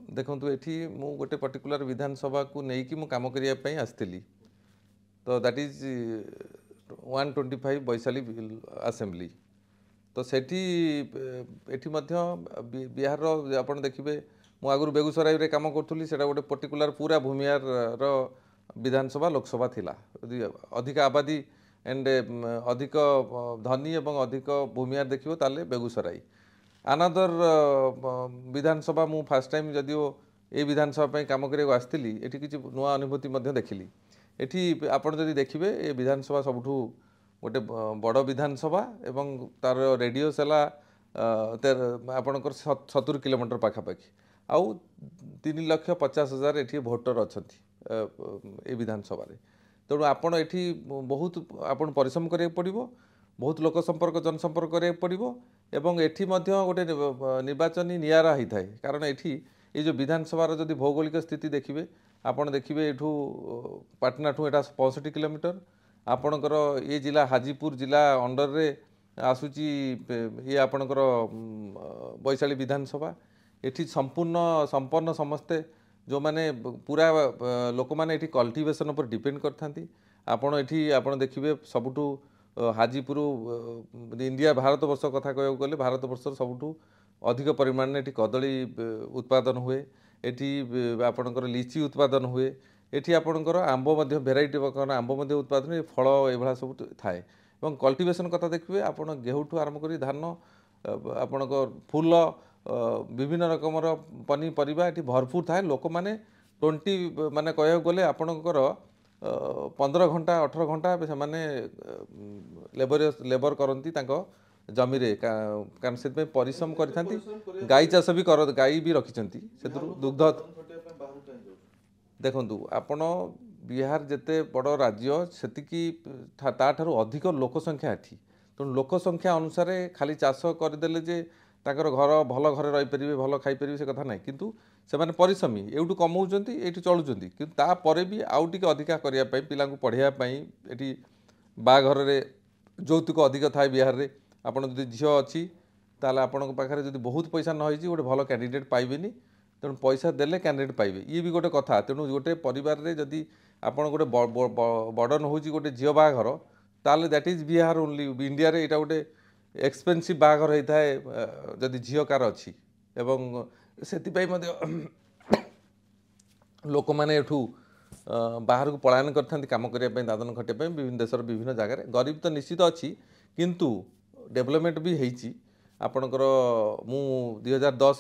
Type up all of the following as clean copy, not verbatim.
देखो ये मु गोटे पर्टिकुलर विधानसभा को लेकिन मु काम करने आसती तो दैट इज 125 वैशाली असेंबली तो सेठी एठी मध्य बिहार आप देखिए मु आगु बेगूसराय रे काम करूँ से गोटे पर्टिकुलर पूरा भूमिहार रो विधानसभा लोकसभा थिला अधिक आबादी एंड अधिक धनी एवं अधिक भूमिहार देखिए ताले बेगूसराय अनादर विधानसभा मु फास्ट टाइम जदिओ ये विधानसभा काम करने आसती ये किसी नुआ अनुभूति देखिली एठी आपण जदि देखिए ये विधानसभा सबुठू गोटे बड़ विधानसभा एवं तार रेडियस है आपणकर 70 किलोमीटर पाखापाखि आउ 3,50,000 ये भोटर अच्छा ये विधानसभा तेणु आपण एठी बहुत आपण परिश्रम करिया पड़िबो बहुत लोक संपर्क जनसंपर्क करिया पड़िबो एवं एठी मध्य गोटे निर्वाचनी नियारा होता है कारण एठी ये जो विधानसभार जदि भौगोलिक स्थिति देखिए आपण देखिए एठू पाटना ठू एटा 65 किलोमीटर आपणकर ये जिला हाजीपुर जिला अंडर रे आसूची ये आपणकर वैशाली विधानसभा एठी संपूर्ण संपन्न समस्ते जो माने पूरा लोक मैंने ये कल्टिवेशन पर डिपेंड करथांती आपण एठी आपण देखिए सबुठू हाजीपुर इंडिया भारत वर्ष कथा कहूँ गले भारत वर्ष सबुठू अधिक परिमाण में कदली उत्पादन हुए एठी आपणकर लिची उत्पादन हुए एठी आपणकर आंब भेराइटी प्रकार आंब उत्पादन फल ये सब थाए और कल्टिवेशन कथा देखिए आपण गेहूठू आरंभ कर धान आपण फूल विभिन्न रकम पनीपरिया ये भरपूर थाए लोक मैंने 20 माने कहूँ गले आपणकर 15 घंटा 18 घंटा से लेबर करती जमी रे कारण से परिश्रम करथांती गाई चाष भी कर गाई भी रखिंट से दुग्ध देखु आपण बिहार जिते बड़ राज्य से ताठार अधिक लोक संख्या एठी तेणु लोक संख्या अनुसार खाली चाष करदेले जे ताकर घर भल घर रहीपर भल खाईपर से कथा ना किंतु से माने परिश्रमी एवटू कमाउछंती एठी चलुछंती किंतु तापर भी आउ टिके अधिका करिया पई पिलांकु पढ़ाइबा एठी बाघर रे यौतुक अधिक थाए बिहार रे आपण जदि झील अच्छी ताले आपण पाखे जदि बहुत पैसा न होइछि गोटे भल कैंडिडेट पाइबेनी तेणु पैसा देले कैंडिडेट पाइबे ये भी गोटे कथा तेणु गोटे परिवार रे जदि आपण गोटे बर्डन होउछि गोटे झील बाघर ताले that is Bihar only India रे एटा गोटे एक्सपेंसिव बाघर होता है जदि झील कार अच्छी एवं से लोक मैंने एठू बाहर को पलायन करथांती काम करने दादन खटिया विभिन्न देशर विभिन्न जगह गरीब तो निश्चित अच्छी किंतु डेवलपमेंट भी होती आपणकर मु 2010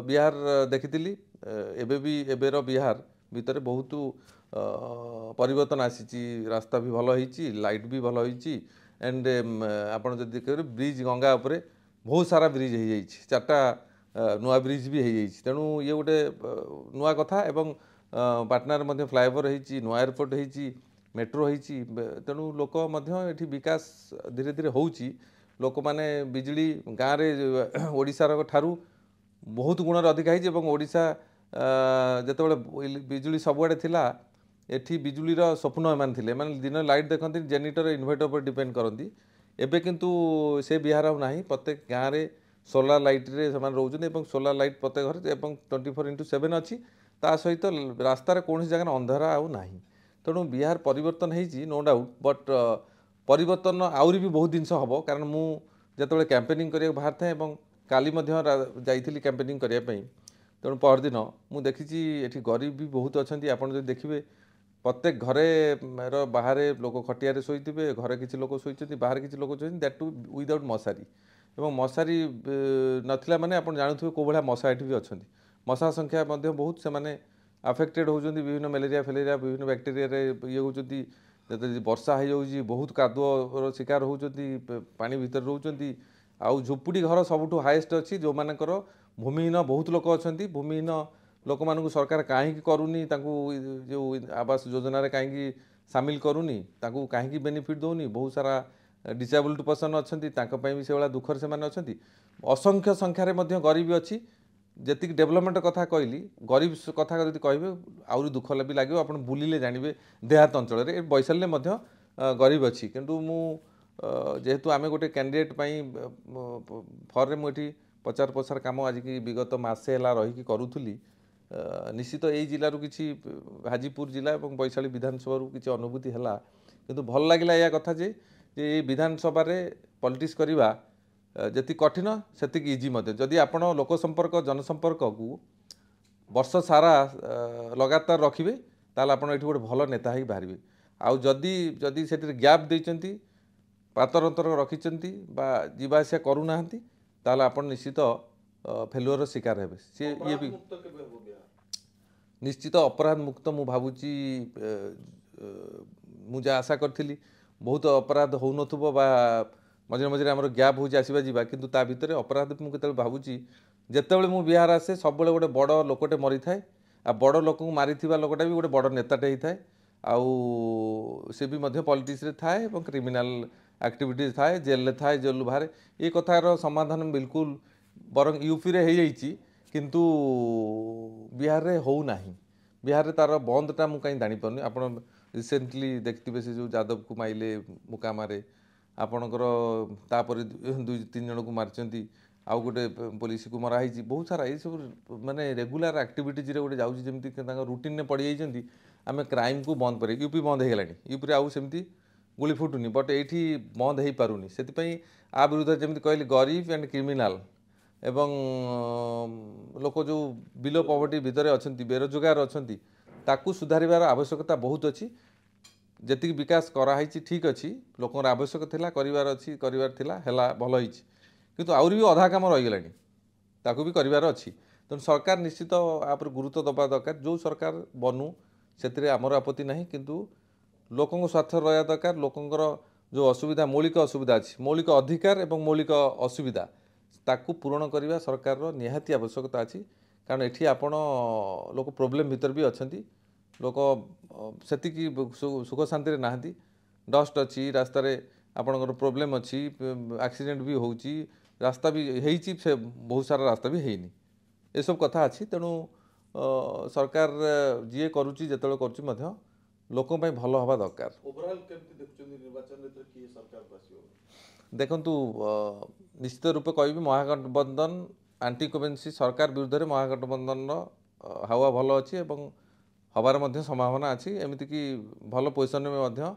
बिहार देखी एबे भी एबेर बिहार भितर बहुत परिवर्तन आसी रास्ता भी भल होती लाइट भी भल होती एंड आपड़ जब देखिए ब्रिज गंगा उपरे बहुत सारा ब्रिज हो जाइए 4टा नुआ ब्रिज भी हो तेणु ये गोटे नुआ कथा एवं पाटनार मध्य फ्लाईओवर होती नुआ एयरपोर्ट होती मेट्रो होती तेणु लोक ये विकास धीरे धीरे होची लोक माने बिजली गाँव में ओडिशार ठारू बहुत गुण अधिक है ओडिशा जिते बिजुली सबुआड़े थिला एठी बिजुलीर स्वप्न एमान थिले माने दिन लाइट देखते जेनेटर इन्वर्टर पर डिपेंड करती एबे किंतु से बिहार आ नहीं प्रत्येक गाँव में सोलार लाइट रे समान रोचुन सोलार लाइट प्रत्येक घर 24/7 अच्छी ता सहित रास्तार कौन जगह अंधारा आउ ना तेणु बिहार परिवर्तन होती नो डाउट बट परिवर्तन आउरी भी बहुत जिनस हम कारण मुझे कैंपेनिंग करने बाहर था काली जाइली कैंपेनिंग करने तेणु परदिन मुझे देखी गरीब भी बहुत अच्छा आपड़ जो देखिए प्रत्येक घरे बाहर लोक खटिया शोथे घरे किसी लोक शोचती बाहर किसी लोक शोचती दैट टू विदाउट मशारी एवं मशारी नाला माने आप जानते कौ भाया मशा ये भी अच्छा मशा संख्या बहुत से अफेक्टेड होती विभिन्न मलेरिया फेलेरिया विभिन्न बैक्टेरिया ये होती जब वर्षा हो बहुत कादुअर शिकार होती पानी भितर रोचती आउ झुपुड़ी घर सबुठ हाएस्ट अच्छी जो मानकर भूमिहीन बहुत लोक अच्छा भूमिहीन लोक मानू सरकार कहीं करूनी जो आवास योजना कहीं सामिल करूनी कहीं बेनिफिट दौनी बहुत सारा डिसेबल्ड पर्सन अच्छा भी से दुखर से अच्छा असंख्य संख्यार गरीबी अच्छी जी डेवलपमेंट कथा कहली गरीब कथा जब कहे आउरी दुख भी लगे आप बुलिले जानवे देहात अंचल वैशाली गरीब अच्छी किंतु मु जेहेतु आम गोटे कैंडिडेट फॉर्म मुझे प्रचार प्रसार कम आज की विगत मसे है रही करूली निश्चित यही जिलूर कि हाजीपुर जिला और वैशाली विधानसभा किसी अनुभूति है किंतु भल लगे या कथा जे ये विधानसभा पॉलिटिक्स करवा जी कठिन से इजी जदि आपण लोक संपर्क जनसंपर्क को वर्ष सारा लगातार रखिए ताल आप गोटे भल नेता ही बाहर आउ जदि जदि से गैप देती पातर अंतर रखिंट जावासिया करूना ताल आप निश्चित फेलुअर शिकार हे सी ये भी निश्चित अपराध मुक्त मु भावुची मुझे आशा करी बहुत अपराध हो मझे मझे आम गैप हो आसवा जावा कि भितर अपराध मुझे भावुची जितेबाला मु बिहार आसे सब गोटे बड़ लोकटे मरी थाए आ बड़ लोक को मारी लोकटा भी गोटे बड़ नेताटे होता है आउ सी भी पॉलिटिक्स रे थाए और क्रिमिनाल एक्टिविटीज थाए जेल थाए जेल बाहर ये कथार समाधान बिल्कुल बरं यूपी रे हो जाइए किंतु बिहार रे हो नहीं बिहार रे तार बंदटा मुझे कहीं जानी पार्नी आप रिसेंटली देखते से जो यादव को माइले मुकामारे आपणकर तापर 2-3 जन को मारी आउ गोटे पुलिस को मराही बहुत सारा ये सब माने रेगुलर एक्टिविटीज गोटे जाऊँगी जमी रुटीन में पड़ जाइए आम क्राइम को बंद कर यूपी बंद हो गला यूपी आउ सेमती गुली फुटुनी बट ये बंद हो पारुनी से आ विरुद्ध जमी कहली गरीब एंड क्रिमिनाल एवं लोक जो बिलो पॉवर्टी भितर अच्छा बेरोजगार अच्छा ताकू सुधारिबार आवश्यकता बहुत अच्छी जी विकास कराई ठीक अच्छी लोक आवश्यक थिला करिवार अच्छी करिवार थिला हैला भल होई किंतु आउरी भी अधा काम रही गलानी ताकू भी करिवार अच्छी तेणु सरकार निश्चित आप गुरुत्व दबा दरकार जो सरकार बनू से आमर आपत्ति नहीं किंतु लोकों स्वार्थ रहा दरकार लोकंर जो असुविधा मौलिक असुविधा अच्छी मौलिक अधिकार एवं मौलिक असुविधा ताकू पूरण करने सरकार निहाती आवश्यकता अच्छी कारण एठी आपण लोक प्रोब्लेम भीतर भी अच्छा लोक सेतिकी सुख शांति नहांती डस्ट अच्छी रास्तार आपणकर प्रोब्लेम अच्छी एक्सीडेंट भी होची रास्ता भी होती से बहुत सारा रास्ता भी हैनी ये सब कथा अच्छी तेणु सरकार जी करुच्ची जिते करुच्ची लोकों ପାଇଁ ଭଲ हवा दरकार ओवरऑल केमती देखुछन निर्वाचन रे की सरकार बसियो देखंतु निश्चित रूप कहबी महागठबंधन आंटी कमेंसी सरकार विरुद्ध में महागठबंधन हावा भल अच्छी एवं हबार मध्य संभावना अच्छी एमती कि भल पोजिशन में मध्य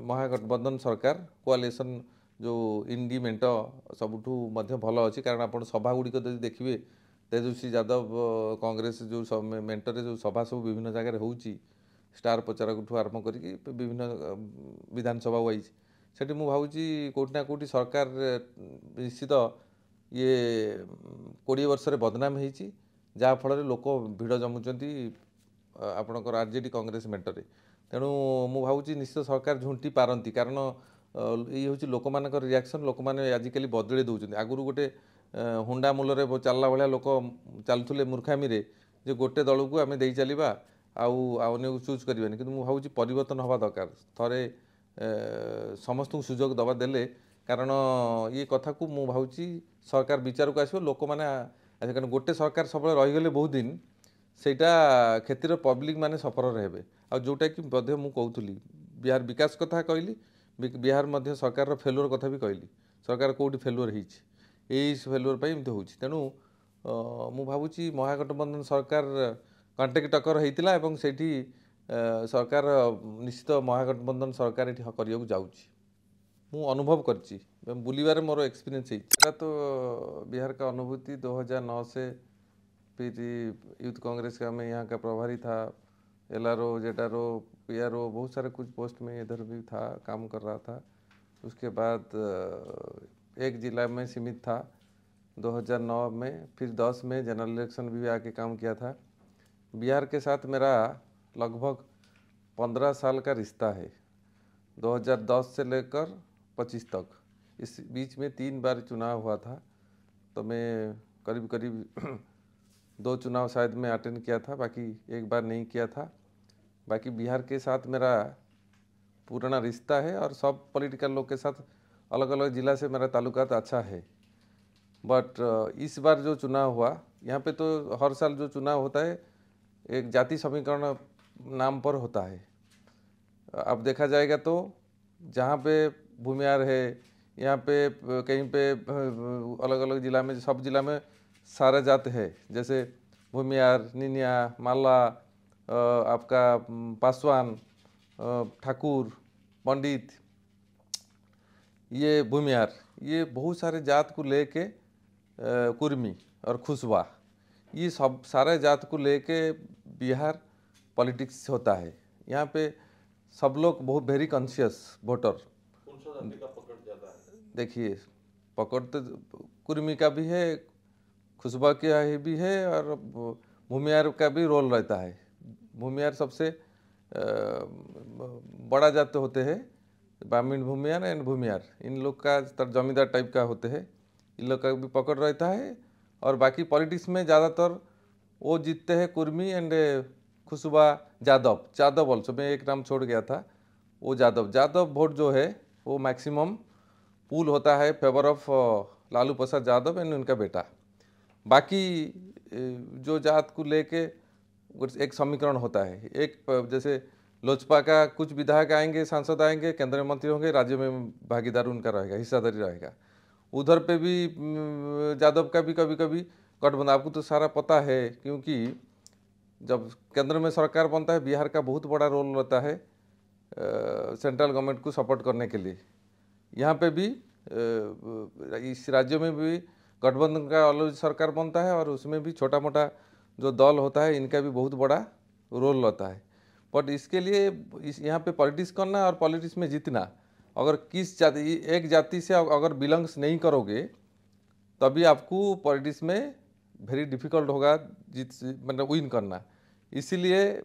महागठबंधन सरकार कोआलिशन जो इंडी मेंट सबुठू मध्य भल अच्छी कारण आप सभा गुड़िक यदि देखिए तेजस्वी यादव कांग्रेस जो मेंटरे जो सभा सब विभिन्न जगह होची स्टार प्रचार आरंभ करके विभिन्न विधानसभा वाइज से मुझे भावी कौटिना कौटि सरकार निश्चित ये 20 वर्ष बदनाम होती जहाँफल लोक भिड़ जमुंट आपणकर आरजेडी कांग्रेस मेंटरे तेणु मु भावी निश्चित सरकार झुंटी पारती कारण ये हूँ लोक मान रिएक्शन लोक मैंने आजिकल बदले दौरान आगुरी गोटे हुंडा मूल चलला भाया लोक चलुले मूर्खामी जे गोटे दल को आम दे चलवा आउ चूज करवानी कि मुझे परिवर्तन हवा दरकार थरे समस्त सुजोग दबा देले कारण ये कथा को मु भावी सरकार विचार को आसो लोक मैंने कारण गोटे सरकार सब रहीगले बहुत दिन सेटा क्षेत्र पब्लिक माने सफर रहे आ जोटा कि मु कहूली बिहार विकास कथा कहली बिहार मध्य सरकार फेलुअर कथा भी कहली सरकार कौटी फेलुअर होई फेलुअर पर एमती हो तेणु मु भावी महागठबंधन सरकार कॉन्टेक्ट टक्कर होता है सेठी सरकार निश्चित महागठबंधन सरकार ये करने जाऊँगी मु अनुभव करची बुलवार मोर एक्सपीरियंस है तो बिहार का अनुभूति 2009 से फिर यूथ कांग्रेस का मैं यहाँ का प्रभारी था LRO जेटारो PRO बहुत सारे कुछ पोस्ट में इधर भी था काम कर रहा था उसके बाद एक जिला में सीमित था 2009 में फिर 10 में जनरल इलेक्शन भी आके काम किया था बिहार के साथ मेरा लगभग 15 साल का रिश्ता है 2010 से लेकर 25 तक इस बीच में 3 बार चुनाव हुआ था तो मैं करीब करीब 2 चुनाव शायद मैं अटेंड किया था बाकी एक बार नहीं किया था बाकी बिहार के साथ मेरा पुराना रिश्ता है और सब पॉलिटिकल लोग के साथ अलग अलग ज़िला से मेरा ताल्लुकात अच्छा है बट इस बार जो चुनाव हुआ यहाँ पे तो हर साल जो चुनाव होता है एक जाति समीकरण नाम पर होता है अब देखा जाएगा तो जहाँ पे भूमिहार है यहाँ पे कहीं पे अलग अलग जिला में, सब जिला में सारा जात है, जैसे भूमियार, निनिया, माला, आपका पासवान, ठाकुर, पंडित, ये भूमियार, ये बहुत सारे जात को लेके कुर्मी और खुशवा, ये सब सारे जात को लेके बिहार पॉलिटिक्स होता है। यहाँ पे सब लोग बहुत वेरी कॉन्शियस वोटर। कौन सा जाति का पकड़ ज्यादा है? देखिए, पकड़ तो कुर्मी का भी है, खुशबा का भी है, और भूमियार का भी रोल रहता है। भूमियार सबसे बड़ा जात होते हैं, ब्राह्मण भूमियार एंड भूमियार, इन लोग का जमींदार टाइप का होते हैं, इन लोग का भी पकड़ रहता है। और बाकी पॉलिटिक्स में ज़्यादातर वो जीतते हैं कुर्मी एंड खुशबा, यादव ऑल्सो, मैं एक नाम छोड़ गया था, वो यादव वोट जो है वो मैक्सिमम पूल होता है favour of Lalu Prasad Yadav and उनका बेटा। बाकी जो जात को लेके एक समीकरण होता है, एक जैसे लोजपा का कुछ विधायक आएंगे, सांसद आएंगे, केंद्रीय मंत्री होंगे, राज्य में भागीदार उनका रहेगा, हिस्सादारी रहेगा। उधर पे भी यादव का भी कभी कभी गठबंधन, आपको तो सारा पता है, क्योंकि जब केंद्र में सरकार बनता है, बिहार का बहुत बड़ा रोल रहता है सेंट्रल गवर्नमेंट को सपोर्ट करने के लिए। यहाँ पे भी इस राज्य में भी गठबंधन का अलग सरकार बनता है, और उसमें भी छोटा मोटा जो दल होता है, इनका भी बहुत बड़ा रोल रहता है। बट इसके लिए यहाँ पे पॉलिटिक्स करना और पॉलिटिक्स में जीतना, अगर किस जाति, एक जाति से अगर बिलोंग्स नहीं करोगे, तभी आपको पॉलिटिक्स में वेरी डिफिकल्ट होगा मतलब विन करना। इसीलिए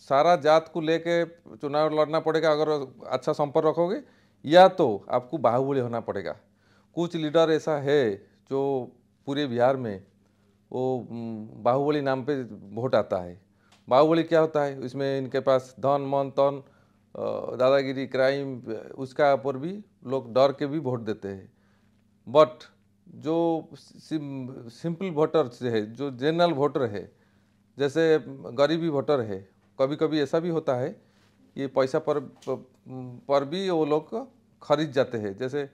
सारा जात को लेके चुनाव लड़ना पड़ेगा अगर अच्छा संपर्क रखोगे, या तो आपको बाहुबली होना पड़ेगा। कुछ लीडर ऐसा है जो पूरे बिहार में वो बाहुबली नाम पे वोट आता है। बाहुबली क्या होता है, इसमें इनके पास धन मन तन, दादागिरी, क्राइम, उसका ऊपर भी लोग डर के भी वोट देते हैं। बट जो सिंपल वोटर है, जो जनरल वोटर है, जैसे गरीबी वोटर है, कभी कभी ऐसा भी होता है, ये पैसा पर भी वो लोग खरीद जाते हैं, जैसे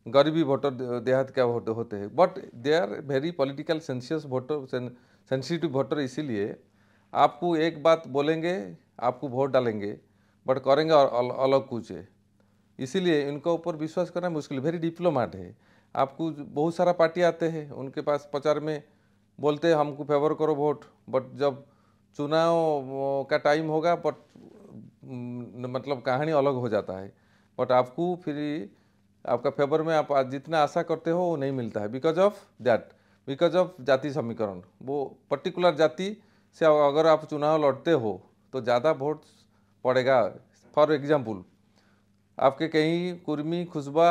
गरीबी वोटर देहात क्या होते हैं, but they are very political conscious voter, sensitive voter. इसीलिए आपको एक बात बोलेंगे, आपको वोट डालेंगे, बट करेंगे अलग कुछ है। इसीलिए इनके ऊपर विश्वास करना मुश्किल, वेरी डिप्लोमेट है। आपको बहुत सारा पार्टी आते हैं, उनके पास प्रचार में बोलते हैं हमको फेवर करो वोट, बट जब चुनाव का टाइम होगा, बट मतलब कहानी अलग हो जाता है। बट आपको फिर आपका फेवर में आप जितना आशा करते हो वो नहीं मिलता है, because of that, because of जाति समीकरण। वो पर्टिकुलर जाति से अगर आप चुनाव लड़ते हो तो ज़्यादा वोट पड़ेगा। फॉर एग्जाम्पल, आपके कहीं कुर्मी, खुशबा,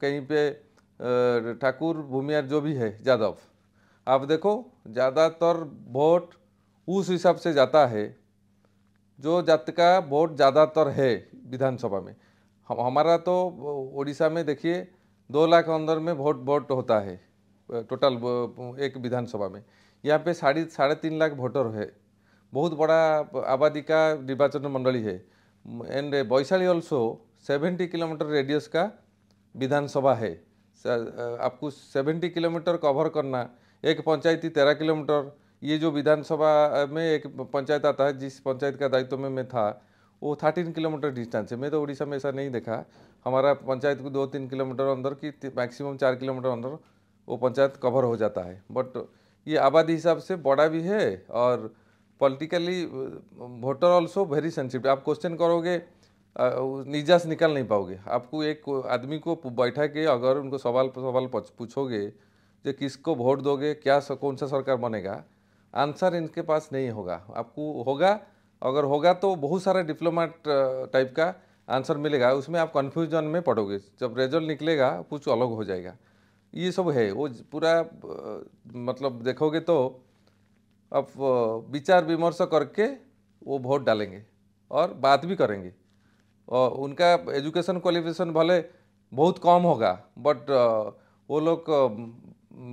कहीं पे ठाकुर, भूमियार जो भी है, यादव, आप देखो ज़्यादातर वोट उस हिसाब से जाता है जो जाति का वोट ज़्यादातर है विधानसभा में। हमारा तो उड़ीसा में देखिए 2 लाख अंदर में वोट होता है टोटल एक विधानसभा में। यहाँ पे 3.5 लाख वोटर है, बहुत बड़ा आबादी का निर्वाचन मंडली है। And Vaishali also 70 kilometre radius का विधानसभा है। आपको 70 किलोमीटर कवर करना, एक पंचायती 13 किलोमीटर, ये जो विधानसभा में एक पंचायत आता है, जिस पंचायत का दायित्व में मैं था, वो 13 किलोमीटर डिस्टेंस है। मैं तो उड़ीसा में ऐसा नहीं देखा, हमारा पंचायत को 2-3 किलोमीटर अंदर की मैक्सिमम 4 किलोमीटर अंदर वो पंचायत कवर हो जाता है। बट ये आबादी हिसाब से बड़ा भी है, और politically voter also very sensitive. आप क्वेश्चन करोगे निजा से निकाल नहीं पाओगे। आपको एक आदमी को बैठा के अगर उनको सवाल पूछोगे जो किसको वोट दोगे, क्या कौन सा सरकार बनेगा, आंसर इनके पास नहीं होगा। आपको होगा, अगर होगा तो बहुत सारा डिप्लोमेट टाइप का आंसर मिलेगा, उसमें आप कन्फ्यूजन में पड़ोगे, जब रिजल्ट निकलेगा कुछ अलग हो जाएगा। ये सब है, वो पूरा मतलब देखोगे तो आप विचार विमर्श करके वो वोट डालेंगे और बात भी करेंगे। और उनका एजुकेशन क्वालिफिकेशन भले बहुत कम होगा, बट वो लोग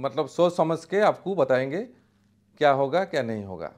मतलब सोच समझ के आपको बताएंगे क्या होगा क्या नहीं होगा।